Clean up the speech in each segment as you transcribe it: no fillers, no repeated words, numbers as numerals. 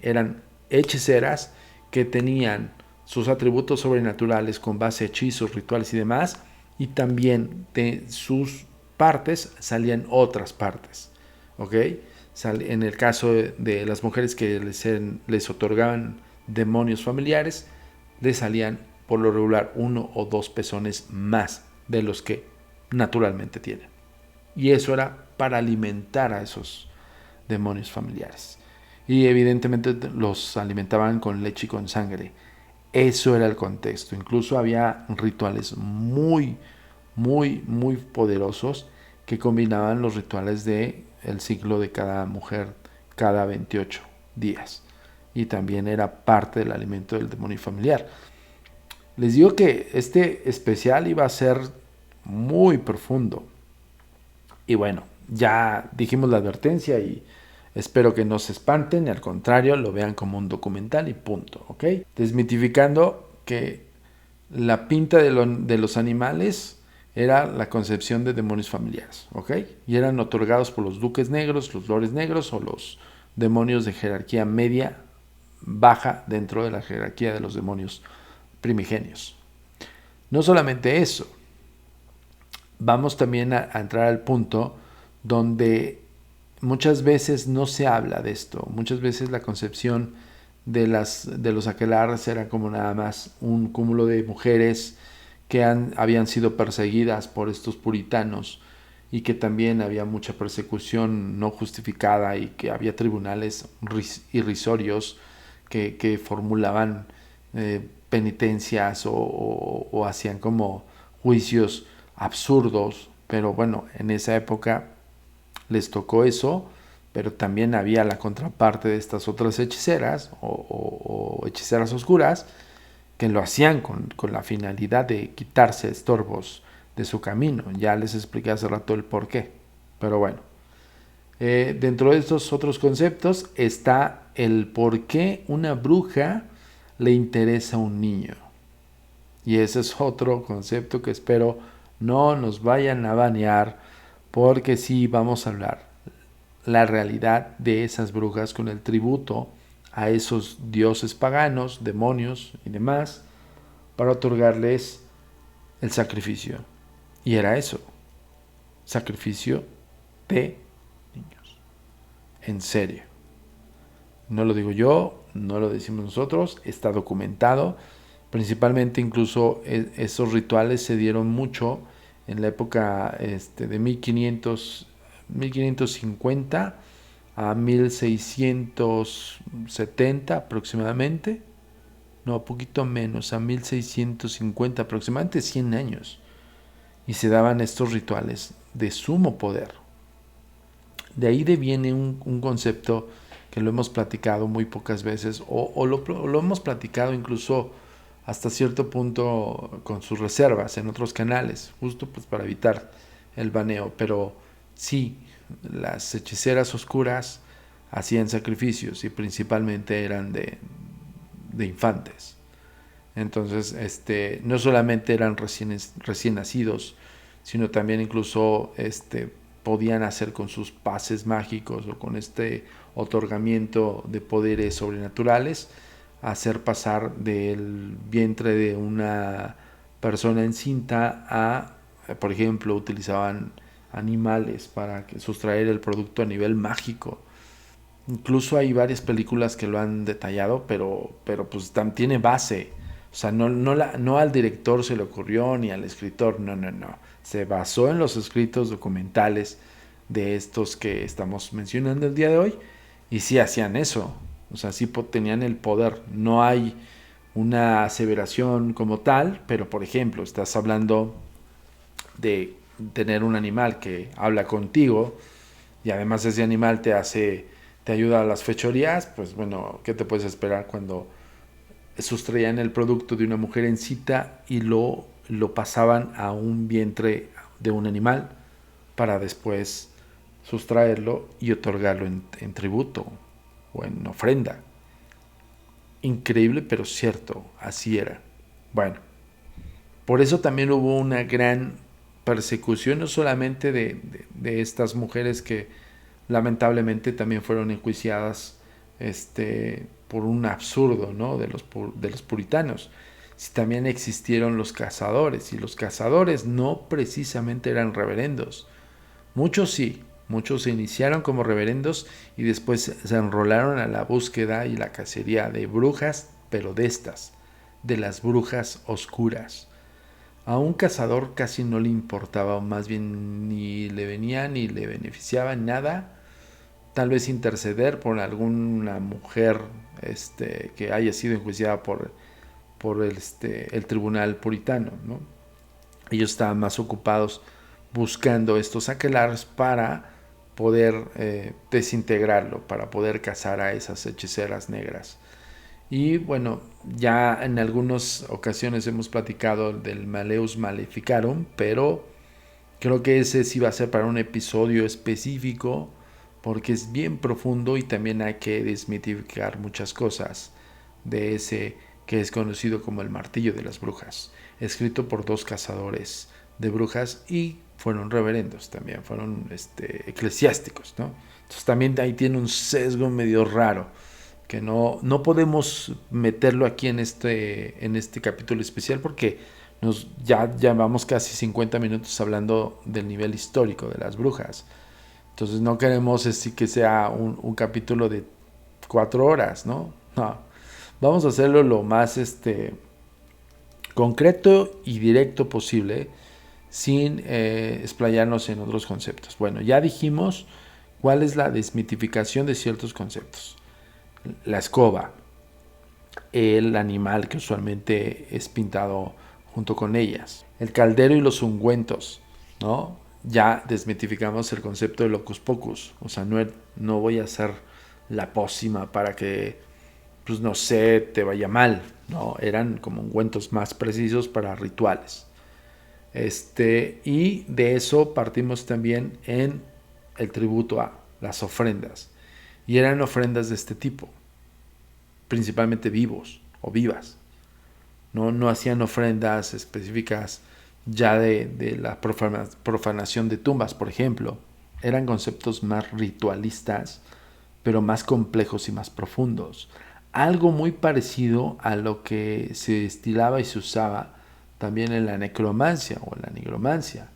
Eran hechiceras que tenían sus atributos sobrenaturales con base a hechizos, rituales y demás, y también de sus partes salían otras partes, ¿ok? En el caso de las mujeres que les otorgaban demonios familiares, les salían por lo regular 1 o 2 pezones más de los que naturalmente tienen. Y eso era para alimentar a esos demonios familiares. Y evidentemente los alimentaban con leche y con sangre. Eso era el contexto. Incluso había rituales muy poderosos que combinaban los rituales de el ciclo de cada mujer cada 28 días. Y también era parte del alimento del demonio familiar. Les digo que este especial iba a ser muy profundo. Y bueno, ya dijimos la advertencia y espero que no se espanten, al contrario, lo vean como un documental y punto, ¿ok? Desmitificando que la pinta de los animales era la concepción de demonios familiares, ¿ok? Y eran otorgados por los duques negros, los lores negros o los demonios de jerarquía media baja dentro de la jerarquía de los demonios primigenios. No solamente eso, vamos también a entrar al punto donde muchas veces no se habla de esto. Muchas veces la concepción de los aquelarres era como nada más un cúmulo de mujeres que habían sido perseguidas por estos puritanos y que también había mucha persecución no justificada y que había tribunales irrisorios que formulaban penitencias o hacían como juicios absurdos, pero bueno, en esa época les tocó eso, pero también había la contraparte de estas otras hechiceras o hechiceras oscuras que lo hacían con la finalidad de quitarse estorbos de su camino. Ya les expliqué hace rato el por qué, pero bueno. Dentro de estos otros conceptos está el por qué una bruja le interesa a un niño. Y ese es otro concepto que espero no nos vayan a banear, porque sí vamos a hablar la realidad de esas brujas con el tributo a esos dioses paganos, demonios y demás, para otorgarles el sacrificio. Y era eso, sacrificio de niños. En serio. No lo digo yo, no lo decimos nosotros, está documentado. Principalmente incluso esos rituales se dieron mucho en la época de 1550 a 1670 aproximadamente. No, poquito menos, a 1650 aproximadamente 100 años. Y se daban estos rituales de sumo poder. De ahí viene un concepto que lo hemos platicado muy pocas veces o lo hemos platicado incluso hasta cierto punto con sus reservas en otros canales, justo pues para evitar el baneo, pero sí, las hechiceras oscuras hacían sacrificios y principalmente eran de infantes. Entonces, no solamente eran recién nacidos, sino también incluso podían hacer con sus pases mágicos o con este otorgamiento de poderes sobrenaturales, hacer pasar del vientre de una persona encinta a, por ejemplo, utilizaban animales para sustraer el producto a nivel mágico. Incluso hay varias películas que lo han detallado, pero pues tiene base. O sea, no al director se le ocurrió ni al escritor, no. Se basó en los escritos documentales de estos que estamos mencionando el día de hoy y sí hacían eso. O sea, sí tenían el poder. No hay una aseveración como tal, pero por ejemplo, estás hablando de tener un animal que habla contigo y además ese animal te ayuda a las fechorías, pues bueno, ¿qué te puedes esperar cuando sustraían el producto de una mujer en cita y lo pasaban a un vientre de un animal para después sustraerlo y otorgarlo en tributo o en ofrenda? Increíble, pero cierto, así era. Bueno, por eso también hubo una gran persecución, no solamente de estas mujeres que lamentablemente también fueron enjuiciadas por un absurdo, ¿no? de los puritanos. Si también existieron los cazadores, y los cazadores no precisamente eran reverendos. Muchos sí, muchos se iniciaron como reverendos y después se enrolaron a la búsqueda y la cacería de brujas, pero de las brujas oscuras. A un cazador casi no le importaba, más bien ni le venía ni le beneficiaba nada, tal vez interceder por alguna mujer que haya sido enjuiciada por el tribunal puritano, ¿no? Ellos estaban más ocupados buscando estos aquelarres para poder desintegrarlo, para poder cazar a esas hechiceras negras. Y bueno, ya en algunas ocasiones hemos platicado del Maleus Maleficarum, pero creo que ese sí va a ser para un episodio específico, porque es bien profundo y también hay que desmitificar muchas cosas de ese que es conocido como el martillo de las brujas, escrito por 2 cazadores de brujas y fueron reverendos también, fueron eclesiásticos, ¿no? Entonces también ahí tiene un sesgo medio raro que no podemos meterlo aquí en este capítulo especial porque ya llevamos casi 50 minutos hablando del nivel histórico de las brujas. Entonces no queremos que sea un capítulo de 4 horas, ¿no? No. Vamos a hacerlo lo más concreto y directo posible sin explayarnos en otros conceptos. Bueno, ya dijimos cuál es la desmitificación de ciertos conceptos. La escoba, el animal que usualmente es pintado junto con ellas, el caldero y los ungüentos, ¿no? Ya desmitificamos el concepto de locus pocus, o sea, no voy a hacer la pócima para que, pues no sé, te vaya mal, no, eran como ungüentos más precisos para rituales. Y de eso partimos también en el tributo a las ofrendas. Y eran ofrendas de este tipo, principalmente vivos o vivas. No hacían ofrendas específicas ya de la profanación de tumbas, por ejemplo. Eran conceptos más ritualistas, pero más complejos y más profundos. Algo muy parecido a lo que se estilaba y se usaba también en la necromancia o en la nigromancia,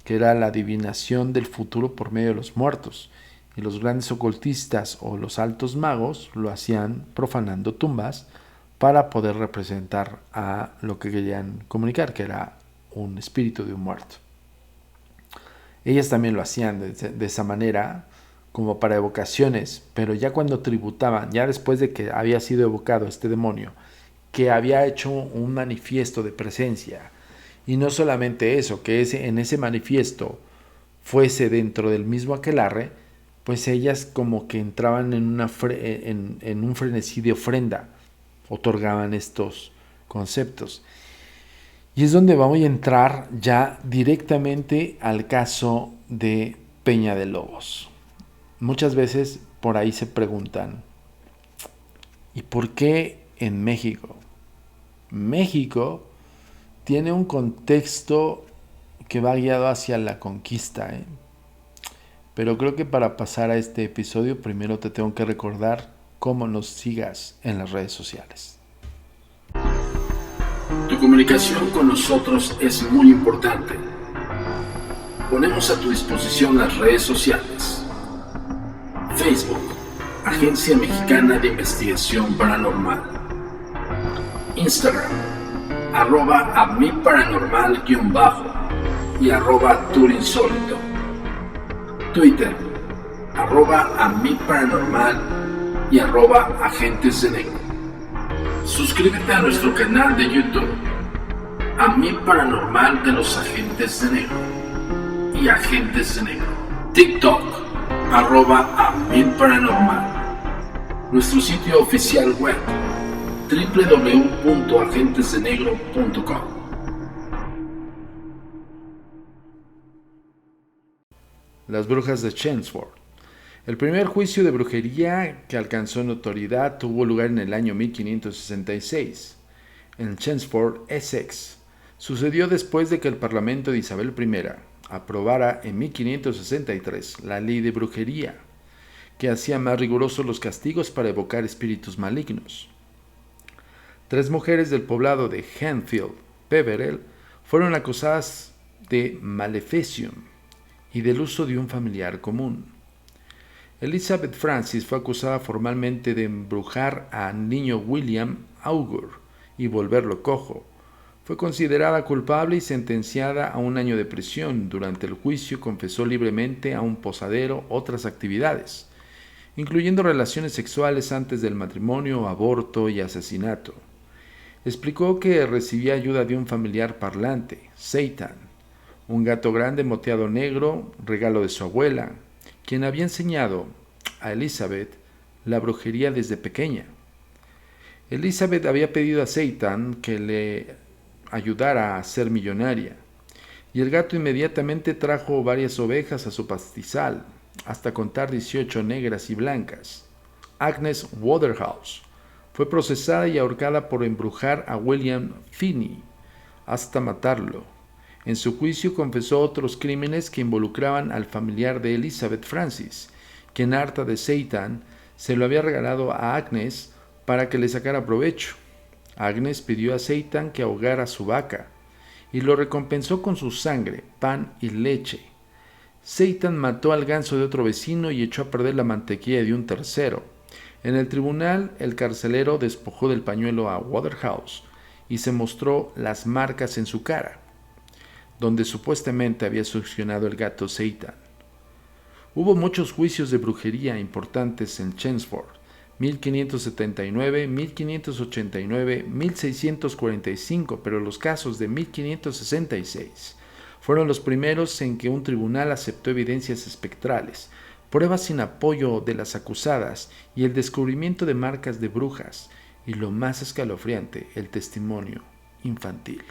que era la adivinación del futuro por medio de los muertos. Y los grandes ocultistas o los altos magos lo hacían profanando tumbas para poder representar a lo que querían comunicar, que era un espíritu de un muerto. Ellas también lo hacían de esa manera, como para evocaciones, pero ya cuando tributaban, ya después de que había sido evocado este demonio, que había hecho un manifiesto de presencia, y no solamente eso, que en ese manifiesto fuese dentro del mismo aquelarre, pues ellas como que entraban en un frenesí de ofrenda, otorgaban estos conceptos. Y es donde vamos a entrar ya directamente al caso de Peña de Lobos. Muchas veces por ahí se preguntan, ¿y por qué en México? México tiene un contexto que va guiado hacia la conquista, Pero creo que para pasar a este episodio primero te tengo que recordar cómo nos sigas en las redes sociales. Tu comunicación con nosotros es muy importante. Ponemos a tu disposición las redes sociales. Facebook, Agencia Mexicana de Investigación Paranormal. Instagram, @amiparanormal_ y @turinsólito. Twitter, @amiparanormal y @agentes de negro. Suscríbete a nuestro canal de YouTube, A Mí Paranormal de los Agentes de Negro y Agentes de Negro. TikTok, @amiparanormal. Nuestro sitio oficial web, www.agentesdenegro.com. Las brujas de Chelmsford. El primer juicio de brujería que alcanzó notoriedad tuvo lugar en el año 1566, en Chelmsford, Essex. Sucedió después de que el Parlamento de Isabel I aprobara en 1563 la ley de brujería, que hacía más rigurosos los castigos para evocar espíritus malignos. 3 mujeres del poblado de Henfield, Peverell, fueron acusadas de maleficium y del uso de un familiar común. Elizabeth Francis fue acusada formalmente de embrujar al niño William Augur y volverlo cojo. Fue considerada culpable y sentenciada a 1 año de prisión. Durante el juicio confesó libremente a un posadero otras actividades, incluyendo relaciones sexuales antes del matrimonio, aborto y asesinato. Explicó que recibía ayuda de un familiar parlante, Satan, un gato grande moteado negro, regalo de su abuela, quien había enseñado a Elizabeth la brujería desde pequeña. Elizabeth había pedido a Satan que le ayudara a ser millonaria, y el gato inmediatamente trajo varias ovejas a su pastizal, hasta contar 18 negras y blancas. Agnes Waterhouse fue procesada y ahorcada por embrujar a William Finney hasta matarlo. En su juicio confesó otros crímenes que involucraban al familiar de Elizabeth Francis, quien, harta de Satan, se lo había regalado a Agnes para que le sacara provecho. Agnes pidió a Satan que ahogara su vaca y lo recompensó con su sangre, pan y leche. Satan mató al ganso de otro vecino y echó a perder la mantequilla de un tercero. En el tribunal, el carcelero despojó del pañuelo a Waterhouse y se mostró las marcas en su cara, donde supuestamente había succionado el gato Satan. Hubo muchos juicios de brujería importantes en Chelmsford: 1579, 1589, 1645, pero los casos de 1566 fueron los primeros en que un tribunal aceptó evidencias espectrales, pruebas sin apoyo de las acusadas y el descubrimiento de marcas de brujas, y lo más escalofriante, el testimonio infantil.